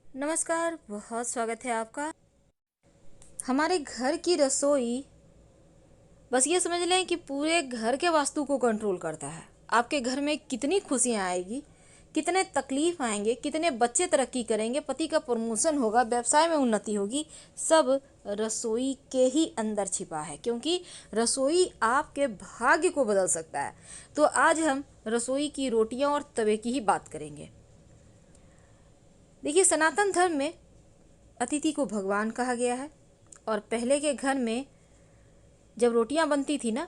नमस्कार, बहुत स्वागत है आपका। हमारे घर की रसोई बस ये समझ लें कि पूरे घर के वास्तु को कंट्रोल करता है। आपके घर में कितनी खुशियाँ आएगी, कितने तकलीफ आएंगे, कितने बच्चे तरक्की करेंगे, पति का प्रमोशन होगा, व्यवसाय में उन्नति होगी, सब रसोई के ही अंदर छिपा है। क्योंकि रसोई आपके भाग्य को बदल सकता है। तो आज हम रसोई की रोटियां और तवे की ही बात करेंगे। देखिए, सनातन धर्म में अतिथि को भगवान कहा गया है। और पहले के घर में जब रोटियां बनती थी ना,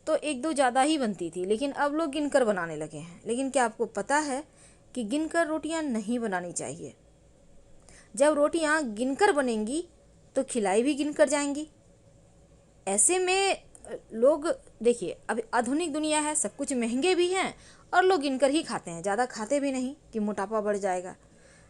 तो एक दो ज़्यादा ही बनती थी, लेकिन अब लोग गिनकर बनाने लगे हैं। लेकिन क्या आपको पता है कि गिनकर रोटियां नहीं बनानी चाहिए। जब रोटियां गिनकर बनेंगी तो खिलाई भी गिनकर जाएंगी। ऐसे में लोग, देखिए अभी आधुनिक दुनिया है, सब कुछ महंगे भी हैं और लोग गिनकर ही खाते हैं, ज़्यादा खाते भी नहीं कि मोटापा बढ़ जाएगा।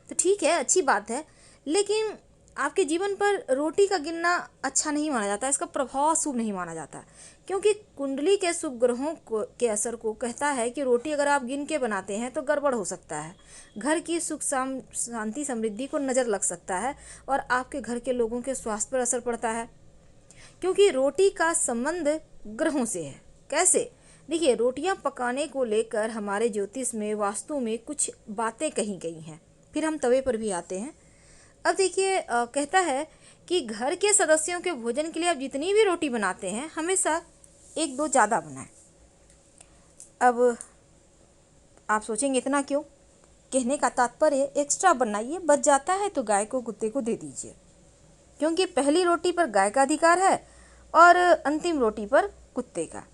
तो ठीक है, अच्छी बात है, लेकिन आपके जीवन पर रोटी का गिनना अच्छा नहीं माना जाता, इसका प्रभाव शुभ नहीं माना जाता। क्योंकि कुंडली के शुभ ग्रहों को के असर को कहता है कि रोटी अगर आप गिन के बनाते हैं तो गड़बड़ हो सकता है, घर की सुख शांति समृद्धि को नज़र लग सकता है और आपके घर के लोगों के स्वास्थ्य पर असर पड़ता है। क्योंकि रोटी का संबंध ग्रहों से है। कैसे? देखिए, रोटियां पकाने को लेकर हमारे ज्योतिष में, वास्तु में कुछ बातें कही गई हैं। फिर हम तवे पर भी आते हैं। अब देखिए, कहता है कि घर के सदस्यों के भोजन के लिए आप जितनी भी रोटी बनाते हैं, हमेशा एक दो ज़्यादा बनाएं। अब आप सोचेंगे इतना क्यों? कहने का तात्पर्य एक्स्ट्रा बनाइए, बच जाता है तो गाय को, कुत्ते को दे दीजिए। क्योंकि पहली रोटी पर गाय का अधिकार है और अंतिम रोटी पर कुत्ते का।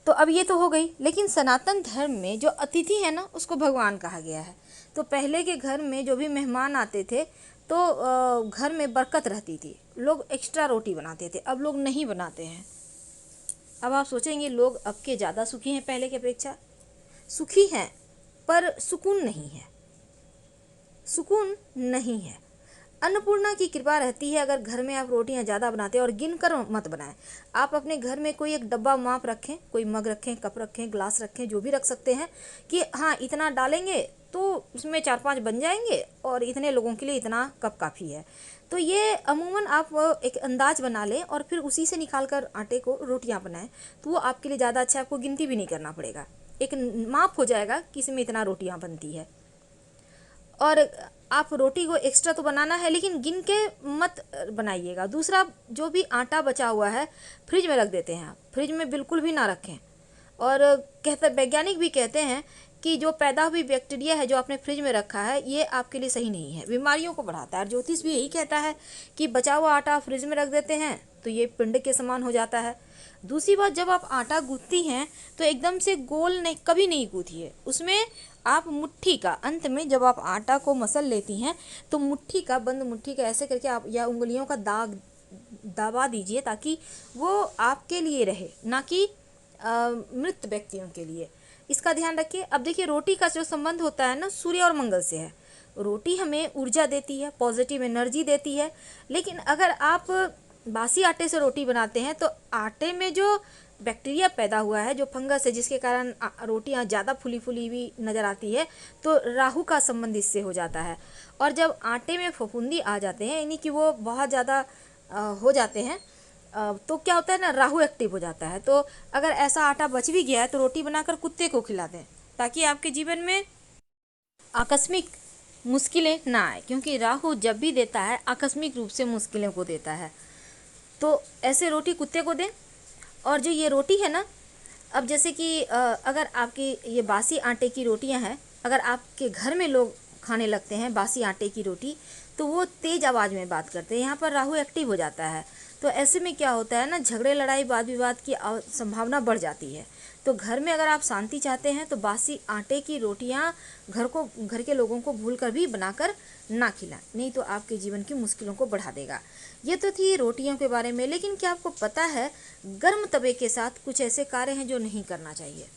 तो अब ये तो हो गई, लेकिन सनातन धर्म में जो अतिथि है ना, उसको भगवान कहा गया है। तो पहले के घर में जो भी मेहमान आते थे तो घर में बरकत रहती थी, लोग एक्स्ट्रा रोटी बनाते थे। अब लोग नहीं बनाते हैं। अब आप सोचेंगे लोग अब के ज़्यादा सुखी हैं पहले की अपेक्षा। सुखी हैं पर सुकून नहीं है, सुकून नहीं है। अन्नपूर्णा की कृपा रहती है अगर घर में आप रोटियां ज़्यादा बनाते हैं, और गिन कर मत बनाएं। आप अपने घर में कोई एक डब्बा माप रखें, कोई मग रखें, कप रखें, ग्लास रखें, जो भी रख सकते हैं कि हाँ, इतना डालेंगे तो उसमें 4-5 बन जाएंगे और इतने लोगों के लिए इतना कप काफ़ी है। तो ये अमूमन आप एक अंदाज बना लें और फिर उसी से निकाल कर आटे को रोटियाँ बनाएं, तो वो आपके लिए ज़्यादा अच्छा है। आपको गिनती भी नहीं करना पड़ेगा, एक माप हो जाएगा कि इसमें इतना रोटियाँ बनती है। और आप रोटी को एक्स्ट्रा तो बनाना है, लेकिन गिन के मत बनाइएगा। दूसरा, जो भी आटा बचा हुआ है फ्रिज में रख देते हैं आप, फ्रिज में बिल्कुल भी ना रखें। और कहते, वैज्ञानिक भी कहते हैं कि जो पैदा हुई बैक्टीरिया है जो आपने फ्रिज में रखा है, ये आपके लिए सही नहीं है, बीमारियों को बढ़ाता है। और ज्योतिष भी यही कहता है कि बचा हुआ आटा फ्रिज में रख देते हैं तो ये पिंड के समान हो जाता है। दूसरी बात, जब आप आटा गूंथती हैं तो एकदम से गोल नहीं, कभी नहीं गूंथिए। उसमें आप मुट्ठी का, अंत में जब आप आटा को मसल लेती हैं तो मुट्ठी का, बंद मुट्ठी का ऐसे करके आप, या उंगलियों का दाग दबा दीजिए, ताकि वो आपके लिए रहे, ना कि मृत व्यक्तियों के लिए। इसका ध्यान रखिए। अब देखिए, रोटी का जो संबंध होता है ना, सूर्य और मंगल से है। रोटी हमें ऊर्जा देती है, पॉजिटिव एनर्जी देती है। लेकिन अगर आप बासी आटे से रोटी बनाते हैं तो आटे में जो बैक्टीरिया पैदा हुआ है, जो फंगस है, जिसके कारण रोटियां ज़्यादा फूली फूली हुई नज़र आती है, तो राहु का संबंध इससे हो जाता है। और जब आटे में फफूंदी आ जाते हैं, यानी कि वो बहुत ज़्यादा हो जाते हैं, तो क्या होता है ना, राहु एक्टिव हो जाता है। तो अगर ऐसा आटा बच भी गया है तो रोटी बनाकर कुत्ते को खिला दें, ताकि आपके जीवन में आकस्मिक मुश्किलें ना आए। क्योंकि राहु जब भी देता है, आकस्मिक रूप से मुश्किलों को देता है। तो ऐसे रोटी कुत्ते को दें। और जो ये रोटी है ना, अब जैसे कि अगर आपकी ये बासी आटे की रोटियां हैं, अगर आपके घर में लोग खाने लगते हैं बासी आटे की रोटी, तो वो तेज़ आवाज़ में बात करते हैं, यहाँ पर राहु एक्टिव हो जाता है। तो ऐसे में क्या होता है ना, झगड़े, लड़ाई, वाद विवाद की संभावना बढ़ जाती है। तो घर में अगर आप शांति चाहते हैं तो बासी आटे की रोटियां घर के लोगों को भूल कर भी बनाकर ना खिलाएं, नहीं तो आपके जीवन की मुश्किलों को बढ़ा देगा। ये तो थी रोटियों के बारे में। लेकिन क्या आपको पता है, गर्म तवे के साथ कुछ ऐसे कार्य हैं जो नहीं करना चाहिए।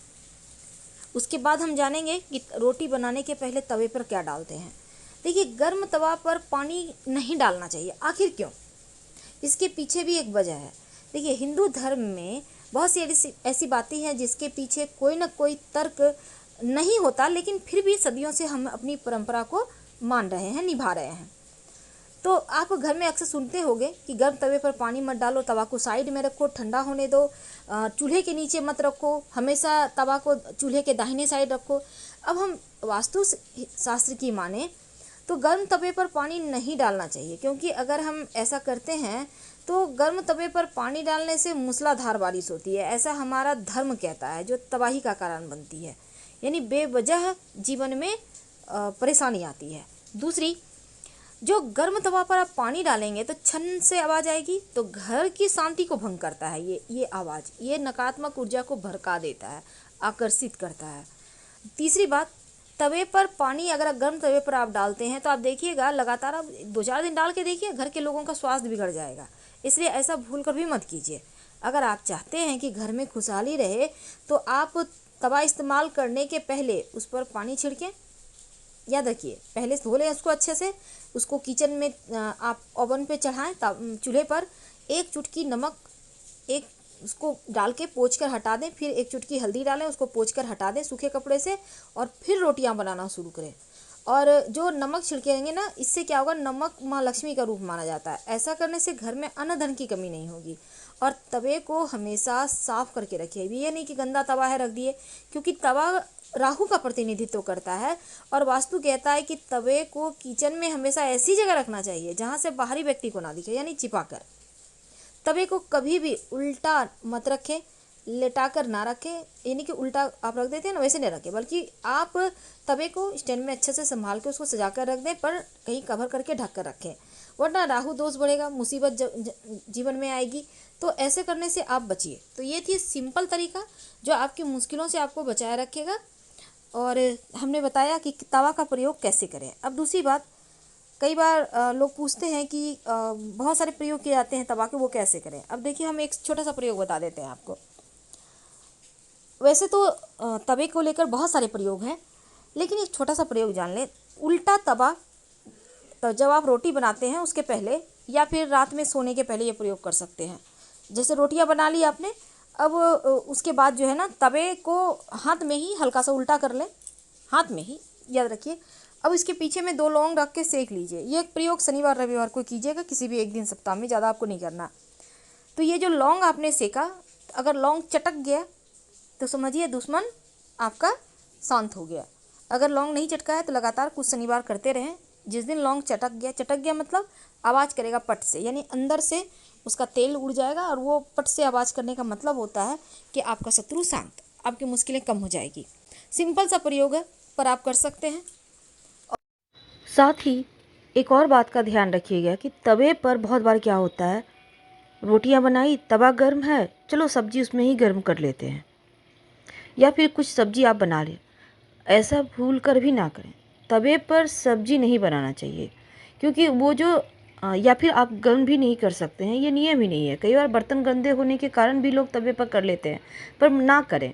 उसके बाद हम जानेंगे कि रोटी बनाने के पहले तवे पर क्या डालते हैं। देखिए, गर्म तवा पर पानी नहीं डालना चाहिए। आखिर क्यों? इसके पीछे भी एक वजह है। देखिए, हिंदू धर्म में बहुत सी ऐसी बातें हैं जिसके पीछे कोई ना कोई तर्क नहीं होता, लेकिन फिर भी सदियों से हम अपनी परंपरा को मान रहे हैं, निभा रहे हैं। तो आप घर में अक्सर सुनते होंगे कि गर्म तवे पर पानी मत डालो, तवा को साइड में रखो, ठंडा होने दो, चूल्हे के नीचे मत रखो, हमेशा तवा को चूल्हे के दाहिने साइड रखो। अब हम वास्तु शास्त्र की माने तो गर्म तवे पर पानी नहीं डालना चाहिए, क्योंकि अगर हम ऐसा करते हैं तो गर्म तवे पर पानी डालने से मूसलाधार बारिश होती है, ऐसा हमारा धर्म कहता है, जो तबाही का कारण बनती है, यानी बेवजह जीवन में परेशानी आती है। दूसरी, जो गर्म तवा पर आप पानी डालेंगे तो छन से आवाज़ आएगी, तो घर की शांति को भंग करता है ये आवाज़, ये नकारात्मक ऊर्जा को भड़का देता है, आकर्षित करता है। तीसरी बात, तवे पर पानी अगर गर्म तवे पर आप डालते हैं तो आप देखिएगा लगातार आप 2-4 दिन डाल के देखिए, घर के लोगों का स्वास्थ्य बिगड़ जाएगा। इसलिए ऐसा भूल कर भी मत कीजिए। अगर आप चाहते हैं कि घर में खुशहाली रहे तो आप तवा इस्तेमाल करने के पहले उस पर पानी छिड़कें। याद रखिए, पहले धो लें उसको अच्छे से, उसको किचन में आप ओवन पे चढ़ाएं, चूल्हे पर एक चुटकी नमक उसको डाल के पोंछ कर हटा दें, फिर एक चुटकी हल्दी डालें, उसको पोंछ कर हटा दें सूखे कपड़े से, और फिर रोटियां बनाना शुरू करें। और जो नमक छिड़केंगे ना, इससे क्या होगा, नमक माँ लक्ष्मी का रूप माना जाता है। ऐसा करने से घर में अन्न धन की कमी नहीं होगी। और तवे को हमेशा साफ करके रखिए, ये नहीं कि गंदा तवा है रख दिए, क्योंकि तवा राहु का प्रतिनिधित्व करता है, और वास्तु कहता है कि तवे को किचन में हमेशा ऐसी जगह रखना चाहिए जहाँ से बाहरी व्यक्ति को ना दिखे, यानी छिपाकर। तवे को कभी भी उल्टा मत रखें, लेटाकर ना रखें, यानी कि उल्टा आप रख देते हैं ना, वैसे नहीं रखें, बल्कि आप तवे को स्टैंड में अच्छे से संभाल के उसको सजा कर रख दें, पर कहीं कवर करके ढक कर रखें, वरना राहु दोष बढ़ेगा, मुसीबत जीवन में आएगी। तो ऐसे करने से आप बचिए। तो ये थी सिंपल तरीका जो आपकी मुश्किलों से आपको बचाए रखेगा, और हमने बताया कि तवा का प्रयोग कैसे करें। अब दूसरी बात, कई बार लोग पूछते हैं कि बहुत सारे प्रयोग किए जाते हैं तवा के, वो कैसे करें। अब देखिए, हम एक छोटा सा प्रयोग बता देते हैं आपको। वैसे तो तवे को लेकर बहुत सारे प्रयोग हैं, लेकिन एक छोटा सा प्रयोग जान लें। उल्टा तवा, तो जब आप रोटी बनाते हैं उसके पहले या फिर रात में सोने के पहले ये प्रयोग कर सकते हैं। जैसे रोटियां बना ली आपने, अब उसके बाद जो है ना, तवे को हाथ में ही हल्का सा उल्टा कर लें, हाथ में ही, याद रखिए। अब इसके पीछे में 2 लौंग रख के सेक लीजिए। ये प्रयोग शनिवार रविवार को कीजिएगा, किसी भी एक दिन सप्ताह में, ज़्यादा आपको नहीं करना। तो ये जो लौंग आपने सेका, अगर लौंग चटक गया तो समझिए दुश्मन आपका शांत हो गया। अगर लौंग नहीं चटका है तो लगातार कुछ शनिवार करते रहें। जिस दिन लौंग चटक गया मतलब आवाज़ करेगा पट से, यानी अंदर से उसका तेल उड़ जाएगा, और वो पट से आवाज़ करने का मतलब होता है कि आपका शत्रु शांत, आपकी मुश्किलें कम हो जाएगी। सिंपल सा प्रयोग है, पर आप कर सकते हैं। साथ ही एक और बात का ध्यान रखिएगा कि तवे पर बहुत बार क्या होता है, रोटियां बनाई, तवा गर्म है, चलो सब्जी उसमें ही गर्म कर लेते हैं, या फिर कुछ सब्जी आप बना लें। ऐसा भूल कर भी ना करें, तवे पर सब्जी नहीं बनाना चाहिए, क्योंकि वो जो या फिर आप गर्म भी नहीं कर सकते हैं, ये नियम ही नहीं है। कई बार बर्तन गंदे होने के कारण भी लोग तवे पर कर लेते हैं, पर ना करें।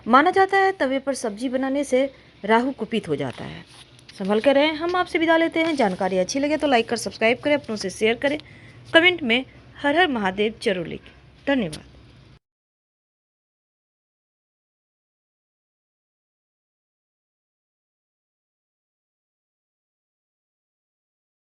माना जाता है तवे पर सब्जी बनाने से राहु कुपित हो जाता है। संभल कर रहें। हम आपसे विदा लेते हैं। जानकारी अच्छी लगे तो लाइक कर सब्सक्राइब करें, अपनों से शेयर करें, कमेंट में हर हर महादेव जरूर लिखें। धन्यवाद।